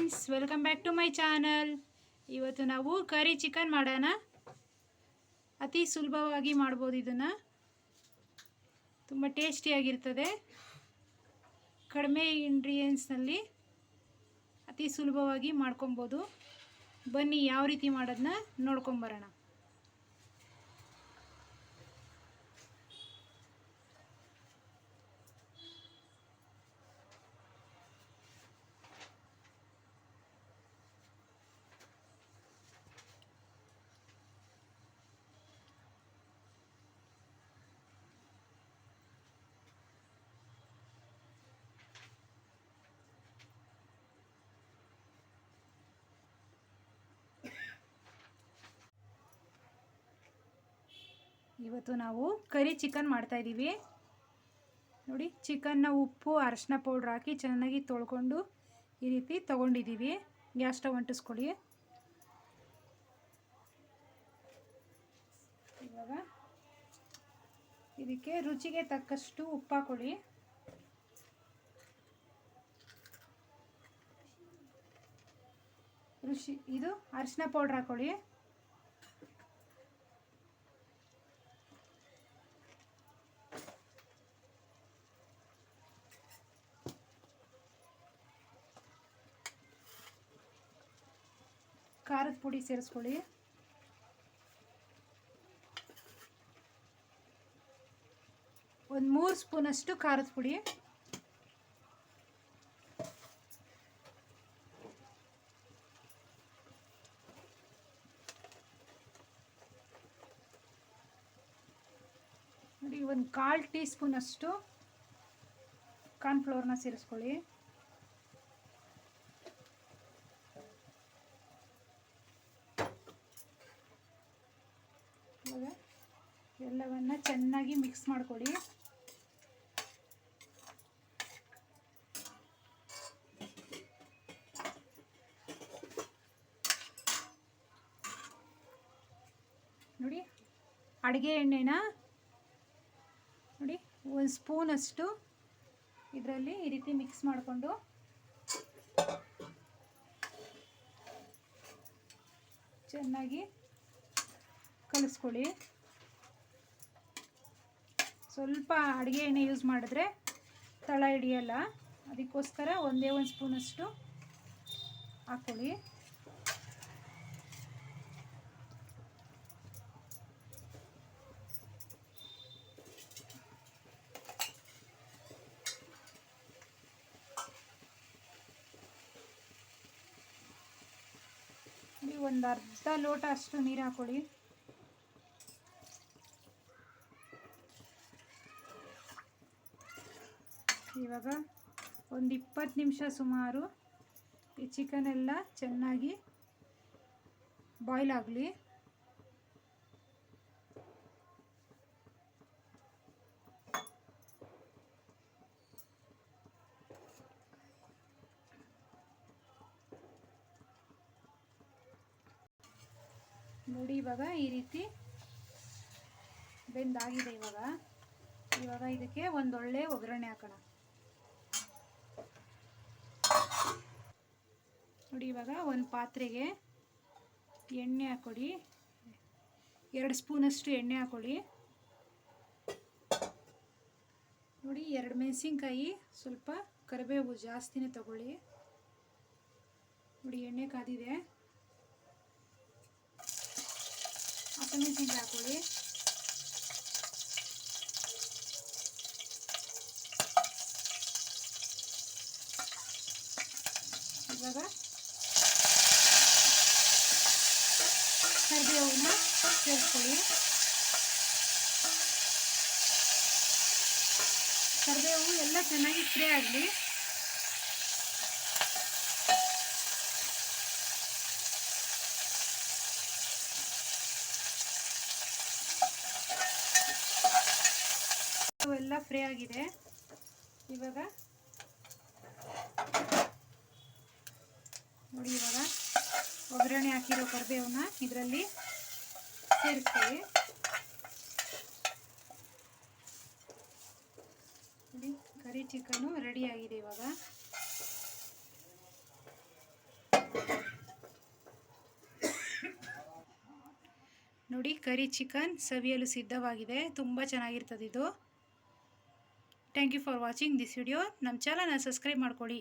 Friends, welcome back to my channel. ಇವತ್ತು ನಾವು curry chicken ಮಾಡೋಣ. ಅತಿ ಸುಲಭವಾಗಿ ಮಾಡ್ಬೋದು. ಇದನ್ನು ತುಂಬ ಟೇಸ್ಟಿಯಾಗಿರ್ತದೆ. ಕಡಿಮೆ ಇಂಗ್ರೀಡಿಯೆಂಟ್ಸ್ನಲ್ಲಿ ಅತಿ ಸುಲಭವಾಗಿ ಮಾಡ್ಕೊಬೋದು. ಬನ್ನಿ ಯಾವ ರೀತಿ ಮಾಡೋದನ್ನ ನೋಡ್ಕೊಂಬರೋಣ. ಇವತ್ತು ನಾವು ಕರಿ ಚಿಕನ್ ಮಾಡ್ತಾಯಿದ್ದೀವಿ. ನೋಡಿ, ಚಿಕನ್ನ ಉಪ್ಪು ಅರಶಿನ ಪೌಡ್ರ್ ಹಾಕಿ ಚೆನ್ನಾಗಿ ತೊಳ್ಕೊಂಡು ಈ ರೀತಿ ತೊಗೊಂಡಿದ್ದೀವಿ. ಗ್ಯಾಸ್ ಸ್ಟವ್ ಅಂಟಿಸ್ಕೊಳ್ಳಿ. ಇವಾಗ ಇದಕ್ಕೆ ರುಚಿಗೆ ತಕ್ಕಷ್ಟು ಉಪ್ಪು ಹಾಕೊಳ್ಳಿ. ಇದು ಅರಶಿನ ಪೌಡ್ರ್ ಹಾಕೊಳ್ಳಿ. ಖಾರದ ಪುಡಿ ಸೇರಿಸ್ಕೊಳ್ಳಿ. ಒಂದು 3 ಸ್ಪೂನಷ್ಟು ಖಾರದ ಪುಡಿ. ನೋಡಿ, ಒಂದು 1/4 ಟೀ ಸ್ಪೂನಷ್ಟು ಕಾರ್ನ್ಫ್ಲೋರ್ನ ಸೇರಿಸ್ಕೊಳ್ಳಿ. ಎಲ್ಲವನ್ನ ಚೆನ್ನಾಗಿ ಮಿಕ್ಸ್ ಮಾಡ್ಕೊಳ್ಳಿ. ನೋಡಿ, ಅಡುಗೆ ಎಣ್ಣೆನ ನೋಡಿ 1 ಸ್ಪೂನಷ್ಟು ಇದರಲ್ಲಿ ಈ ರೀತಿ ಮಿಕ್ಸ್ ಮಾಡಿಕೊಂಡು ಚೆನ್ನಾಗಿ ಕಲಿಸ್ಕೊಳ್ಳಿ. ಸ್ವಲ್ಪ ಅಡುಗೆ ಎಣ್ಣೆ ಯೂಸ್ ಮಾಡಿದ್ರೆ ತಳ ಹಿಡಿಯಲ್ಲ, ಅದಕ್ಕೋಸ್ಕರ ಒಂದೇ 1 ಸ್ಪೂನಷ್ಟು ಹಾಕ್ಕೊಳ್ಳಿ. ಒಂದು ಅರ್ಧ ಲೋಟ ಅಷ್ಟು ನೀರು ಹಾಕ್ಕೊಳ್ಳಿ. ಇವಾಗ ಒಂದು 20 ನಿಮಿಷ ಸುಮಾರು ಈ ಚಿಕನ್ ಎಲ್ಲ ಚೆನ್ನಾಗಿ ಬಾಯ್ಲ್ ಆಗಲಿ. ನೋಡಿ, ಇವಾಗ ಈ ರೀತಿ ಬೆಂದಾಗಿದೆ. ಇವಾಗ ಇದಕ್ಕೆ ಒಂದೊಳ್ಳೆ ಒಗ್ಗರಣೆ ಹಾಕೋಣ. ನೋಡಿ, ಇವಾಗ ಒಂದು ಪಾತ್ರೆಗೆ ಎಣ್ಣೆ ಹಾಕ್ಕೊಡಿ. 2 ಸ್ಪೂನಷ್ಟು ಎಣ್ಣೆ ಹಾಕ್ಕೊಳ್ಳಿ. ನೋಡಿ, 2 ಮೆಣಸಿನ್ಕಾಯಿ, ಸ್ವಲ್ಪ ಕರಿಬೇವು ಜಾಸ್ತಿನೇ ತಗೊಳ್ಳಿ. ನೋಡಿ, ಎಣ್ಣೆ ಕಾದಿದೆ. ಹಸಿಮೆಣಸಿನ್ಕಾಯಿ ಹಾಕ್ಕೊಳ್ಳಿ. ಇವಾಗ ಕರಿಬೇವನ್ನ ಸೇರಿಸ್ಕೊಳ್ಳಿ. ಕರಿಬೇವು ಎಲ್ಲ ಚೆನ್ನಾಗಿ ಫ್ರೈ ಆಗಲಿ. ಎಲ್ಲ ಫ್ರೈ ಆಗಿದೆ. ಇವಾಗ ನೋಡಿ, ಇವಾಗ ಒಗ್ಗರಣೆ ಹಾಕಿರೋ ಕರಿಬೇವನ್ನ ಇದರಲ್ಲಿ ಸೇರಿಸ್ಕೊಳ್ಳಿ. ನೋಡಿ, ಕರಿ ಚಿಕನ್ನು ರೆಡಿ ಆಗಿದೆ. ಇವಾಗ ನೋಡಿ ಕರಿ ಚಿಕನ್ ಸವಿಯಲು ಸಿದ್ಧವಾಗಿದೆ. ತುಂಬ ಚೆನ್ನಾಗಿರ್ತದೆ ಇದು. Thank you for watching this video. ನಮ್ಮ ಚಾನಲ್ನ ಸಬ್ಸ್ಕ್ರೈಬ್ ಮಾಡ್ಕೊಳ್ಳಿ.